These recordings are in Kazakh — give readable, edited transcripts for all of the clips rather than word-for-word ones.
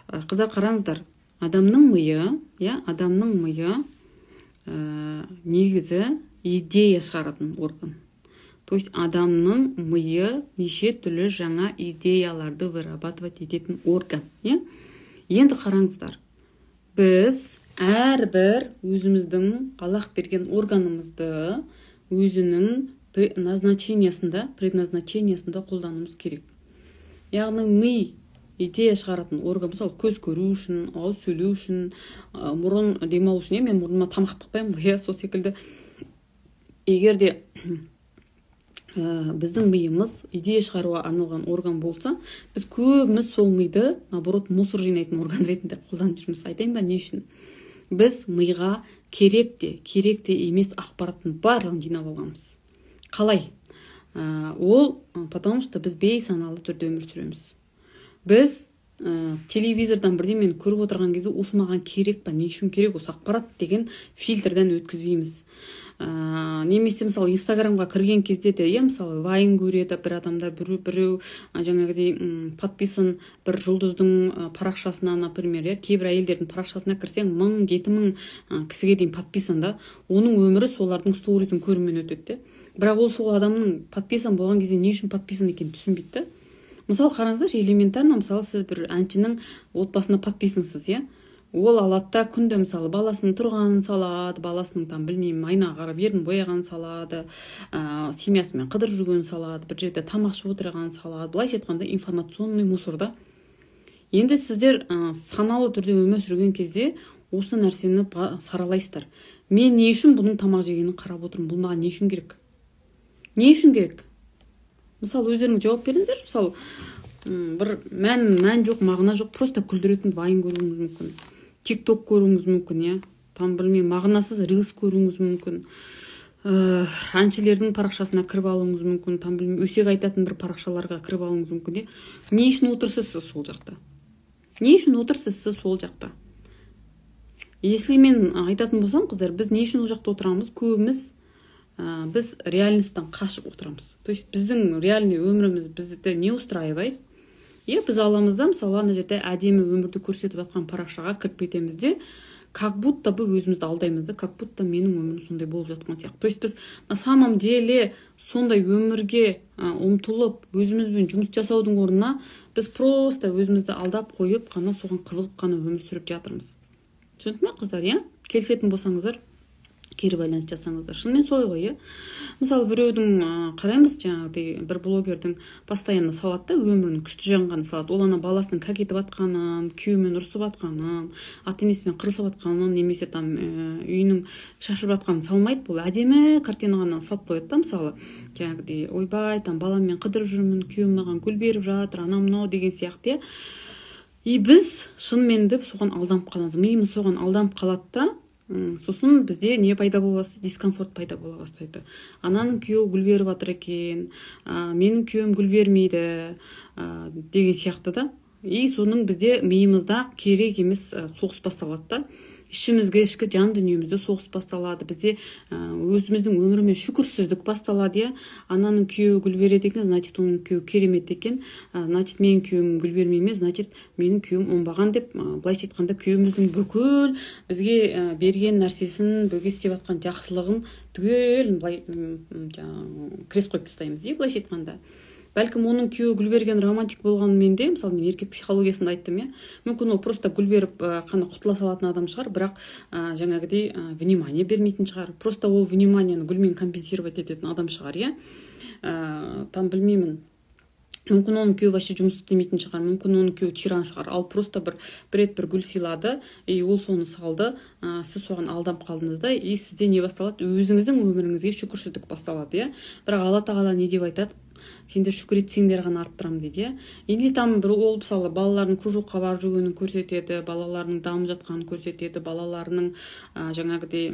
Қыздар, қараңыздар, адамның миы негізі идея шығаратын орган. То есть адамның миы неше түрлі жаңа идеяларды вырабатывать ететін орган. Енді қараңыздар, біз әрбір өзіміздің Аллах берген органымызды өзінің предназначениясында қолдануымыз керек. Яғни ми идея шығаратын орган, мысалы көз көру үшін, ауыз сөйлеу үшін, мұрын демалу үшін. Мен мұрныма тамақ тықпаймын ғой, сол секілді. Егер де біздің миымыз идея шығаруға арналған орган болса, біз көбіміз сол миды, наоборот, мусор жинайтын орган ретінде қолданып жүрміз. Айтайын ба, не үшін? Біз миға керек те емес ақпараттың барлығын жинап алғанбыз. Қалай? Ол потому что біз бейсаналы түрде өмір сүреміз. Біз телевизордан бірдемені көріп отырған кезде осы маған керек па, не үшін керек осы ақпарат деген фильтрден өткізбейміз. Немесе мысалы инстаграмға кірген кезде де, мысалы вайн көреді бір адамда, біреу жаңағыдай подписан бір жұлдыздың парақшасына, например, кейбір әйелдердің парақшасына кірсең 1000-7000 кісіге дейін подписан да, оның өмірі солардың сторизін көрумен өтеді. Бірақ ол сол адамның подписан болған кезде не үшін подписан екенін түсінбейді. Мысалы қараңыздар, элементарно, мысалы сіз бір әншінің отбасына подписансыз, Ол алатта күнде мысалы баласының тұрғанын салады, баласының айнаға қарап ерін бояғанын салады, семьясымен қыдырып жүргенін салады, бір жерде тамақ ішіп отырғанын салады. Былайша айтқанда информационный мусорда. Енді сіздер саналы түрде өмір сүрген кезде осы нәрсені саралайсыздар. Мен не үшін бұның тамақ жегенін қарап отырмын? Бұл маған не үшін керек? Не үшін керек? Мысалы өздеріңіз жауап беріңіздер. Мысалы бір мән жоқ, мағына жоқ, просто күлдіретін вайн көруіңіз мүмкін, тикток көруіңіз мүмкін, мағынасыз рилс көруіңіз мүмкін, әншілердің парақшасына кіріп алуыңыз мүмкін, өсек айтатын бір парақшаларға кіріп алуыңыз мүмкін. Не үшін отырсыз сол жақта? Не үшін отырсыз сол жақта? Если мен айтатын болсам, қыздар, біз не үшін ол жақта отырамыз? Көбіміз біз реальностьтан қашып отырамыз. То есть біздің реальный өміріміз бізді не устраивает? Біз аламыз да, мысалы, ана жерде әдемі өмірді көрсетіп жатқан парақшаға кіріп кетеміз де, как будто бы өзімізді алдаймыз да, как будто менің өмірім сондай болып жатқан сияқты. То есть біз на самом деле сондай өмірге ұмтылып, өзімізбен жұмыс жасаудың орнына біз просто өзімізді алдап қойып, қана соған қызығып қана өмір сүріп жатырмыз. Түсінді ме, қыздар, келісетін болсаңыздар, кері байланыс жасаңыздар. Шынымен солай ғой, Мысалы, біреудің қараймыз, жаңағыдай бір блогердің постоянно салады да, өмірінің күшті жаңғаны салады. Ол ана баласының как етіп атқанын, күйеуімен ұрысып атқанын, ата-енесімен қырылысып атқанын, немесе үйінің шашылып атқанын салмайды. Бұл әдемі картина ғана салып қояды да, мысалы, жаңағыдай ойбай, баламмен қыдырып жүрмін, күйеуім маған гүл беріп жатыр, анау мынау деген сияқты. И біз шынымен де соған алданып қаламыз. Миымыз соған алданып қалады да, сосын бізде не пайда бола бастайды? Дискомфорт пайда бола бастайды. Ананың күйеуі гүл беріп жатыр екен, менің күйеуім гүл бермейді деген сияқты да. И соның бізде миымызда керек емес соғыс басталады да. Ішкі жан дүниемізде соғыс басталады. Бізде өзіміздің өмірімен шүкірсіздік басталады, Ананың күйеуі гүл береді екен, значит, оның күйеуі керемет екен. Значит, менің күйеуім гүл бермейме, значит, менің күйеуім оңбаған деп, былайша айтқанда, күйеуіміздің бүкіл бізге берген нәрсесін, бізге істеп жатқан жақсылығын түгел крест қойып тастаймыз, былайша айтқанда. Бәлкім оның күйеуі гүл берген романтик болғанымен де, мысалы, мен еркек психологиясында айттым, мүмкін ол просто гүл беріп қана құтыла салатын адам шығар, бірақ жаңағыдай внимание бермейтін шығар. Просто ол вниманиені гүлмен компенсировать ететін адам шығар, білмеймін. Мүмкін оның күйеуі вообще жұмыс істемейтін шығар, мүмкін оның күйеуі тиран шығар, ал просто бір гүл сыйлады, и ол соны салды, сіз соған алданып қалдыңыз да, и сізде не басталады? Өзіңіздің өміріңізге шүкіршілдік басталады, Бірақ Алла тағала не деп айтады? Сендер шүкір етсеңдер ғана арттырам дейді, Или бір ол, мысалы, балаларының кружокқа барып жүргенін көрсетеді, балаларының дамып жатқанын көрсетеді, балаларының жаңағыдай,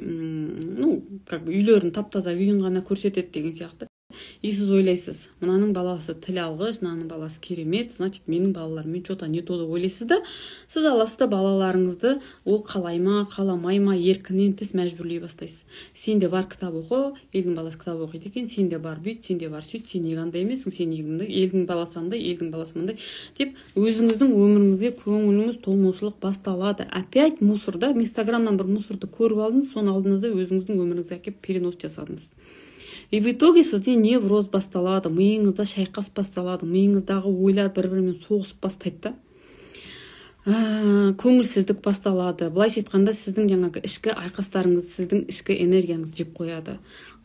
үйлерін таптаза үйін ғана көрсетеді деген сияқты. И сіз ойлайсыз, мынаның баласы тіл алғыш, мынаның баласы керемет, значит менің балаларыммен что-то не то деп ойлайсыз да, сіз аласыз да балаларыңызды ол қалай ма, қаламай ма, еркінен тыс мәжбүрлей бастайсыз. Сен де бар кітап оқы, елдің баласы кітап оқиды екен, сен де бар бүйт, сен де бар сөйт, сен неге андай емессің, сен неге мындай, елдің баласы андай, елдің баласы мындай деп өзіңіздің өміріңізге көңіліңіз толмаушылық басталады. Опять мусорда, инстаграмнан бір мусорды көріп алдыңыз, соны алдыңызда өзіңіздің өміріңізге әкеп перенос жасадыңыз. И в итоге сізде невроз басталады, миыңызда шайқас басталады, миыңыздағы ойлар бір-бірімен соғысып бастайды да. Көңілсіздік басталады. Былайша айтқанда сіздің жаңағы ішкі айқастарыңыз, сіздің ішкі энергияңыз жеп қояды.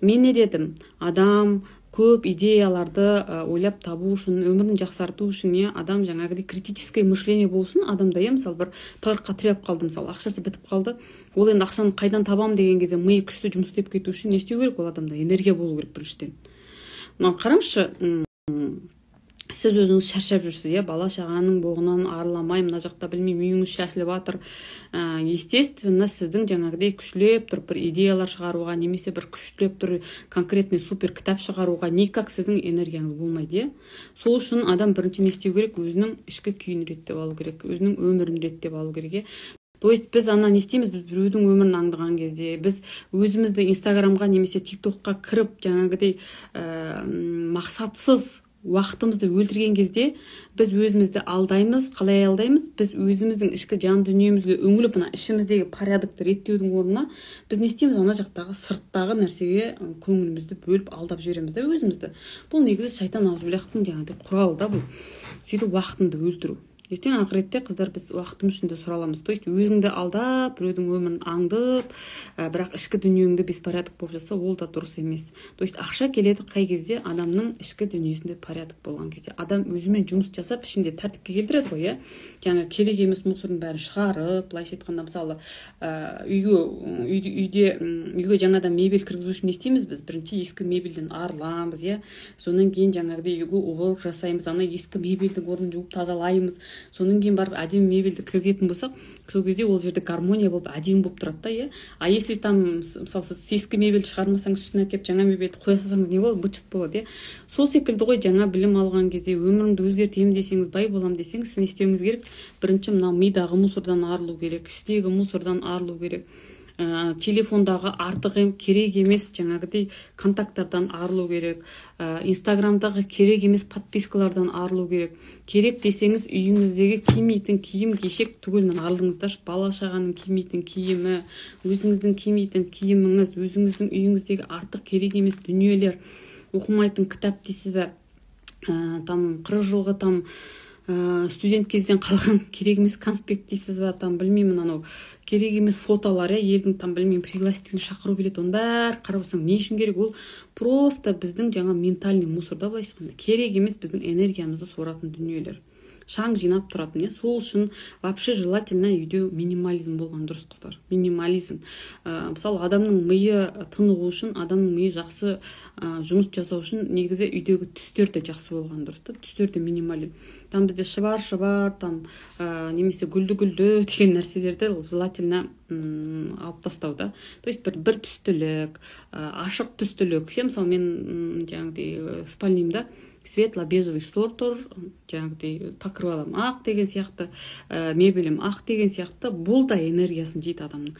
Мен не дедім? Адам көп идеяларды ойлап табу үшін, өмірін жақсарту үшін, адам жаңағыдай критическое мышление болсын, адамда мысалы бір тығырыққа тіреп қалды, мысалы ақшасы бітіп қалды, ол енді ақшаны қайдан табам деген кезде миы күшті жұмыс істеп кету үшін не істеу керек? Ол адамда энергия болу керек біріншіден. Қараңызшы, сіз өзіңіз шаршап жүрсіз, бала шағаның боғынан арыламай, мына жақта білмеймін үйіңіз шашылып жатыр. Естественно, сіздің жаңағыдай күшлеп тұр бір идеялар шығаруға, немесе бір күшлеп тұр конкретный супер кітап шығаруға никак сіздің энергияңыз болмайды. Сол үшін адам бірінші не істеу керек? Өзінің ішкі күйін реттеп алу керек, өзінің өмірін реттеп алу керек. То есть біз не істейміз, біз біреудің өмірін аңдыған кезде, біз өзімізді инстаграмға немесе тиктокқа кіріп жаңағыдай мақсатсыз уақытымызды өлтірген кезде біз өзімізді алдаймыз. Қалай алдаймыз? Біз өзіміздің ішкі жан дүниемізге үңіліп, ішіміздегі порядокты реттеудің орнына біз не істейміз? Ана жақтағы сырттағы нәрсеге көңілімізді бөліп алдап жібереміз да өзімізді. Бұл негізі шайтан аузбіляқтың жаңағыдай құралы да бұл. Сөйтіп уақытыңды өлтіру. Ертең ақыретте қыздар біз уақытымыз үшін де сұраламыз. То есть өзіңді алдап, біреудің өмірін аңдып, бірақ ішкі дүниеңді беспорядок болып жатса, ол да дұрыс емес. То есть ақша келеді қай кезде? Адамның ішкі дүниесінде порядок болған кезде. Адам өзімен жұмыс жасап, ішінде тәртіпке келтіреді ғой, Жаңа керек емес мусордың бәрін шығарып, былайша айтқанда мысалы, үйге жаңадан мебель кіргізу үшін не істейміз біз? Бірінші ескі мебельден арыламыз, Сонан кейін жаңағыдай үйге уборка жасаймыз, ана ескі мебельдің орнын жуып тазалаймыз. Сонан кейін барып әдемі мебельді кіргізетін болсақ, сол кезде ол жерде гармония болып әдемі болып тұрады да, А если там мысалы сіз ескі мебельді шығармасаңыз, үстіне әкеліп жаңа мебельді қоя салсаңыз не болады? Быт-шыт болады, Сол секілді ғой, жаңа білім алған кезде өміріңді өзгертемін десеңіз, бай болам десеңіз, не істеуіңіз керек? Бірінші мына мидағы мусордан арылу керек, іштегі мусордан арылу керек. Телефондағы артық керек емес жаңағыдай контакттардан арылу керек, инстаграмдағы керек емес подпискалардан арылу керек. Керек десеңіз үйіңіздегі кимейтін киім кешек түгелінен арылыңыздаршы. Бала шағаның кимейтін киімі, өзіңіздің кимейтін киіміңіз, өзіңіздің үйіңіздегі артық керек емес дүниелер, оқымайтын кітап дейсіз бе, 40 жылғы студент кезден қалған керек емес конспект дейсіз бе, білмеймін, анау керек емес фотолар, елдің білмеймін пригласительный шақыру билет, оның бәрі қарап отырсаң не үшін керек? Ол просто біздің жаңа ментальный мусорда, былайша айтқанда керек емес біздің энергиямызды соратын дүниелер. Шаң жинап тұратын, Сол үшін вообще желательно үйде минимализм болған дұрыс, қыздар. Минимализм. Мысалы, адамның миы тынығу үшін, адамның миы жақсы жұмыс жасау үшін негізі үйдегі түстер де жақсы болған дұрыс. Түстер де минимализм. Бізде шыбар-шыбар, немесе гүлді-гүлді деген нәрселерді желательно алып тастау да. То есть бір түстілік, ашық түстілік. Мысалы, мен жаңағыдай спальнимда светло-бежевый штор тұр, жаңағыдай покрывалым ақ деген сияқты, мебелем ақ деген сияқты, бұл да энергиясын жейді адамның.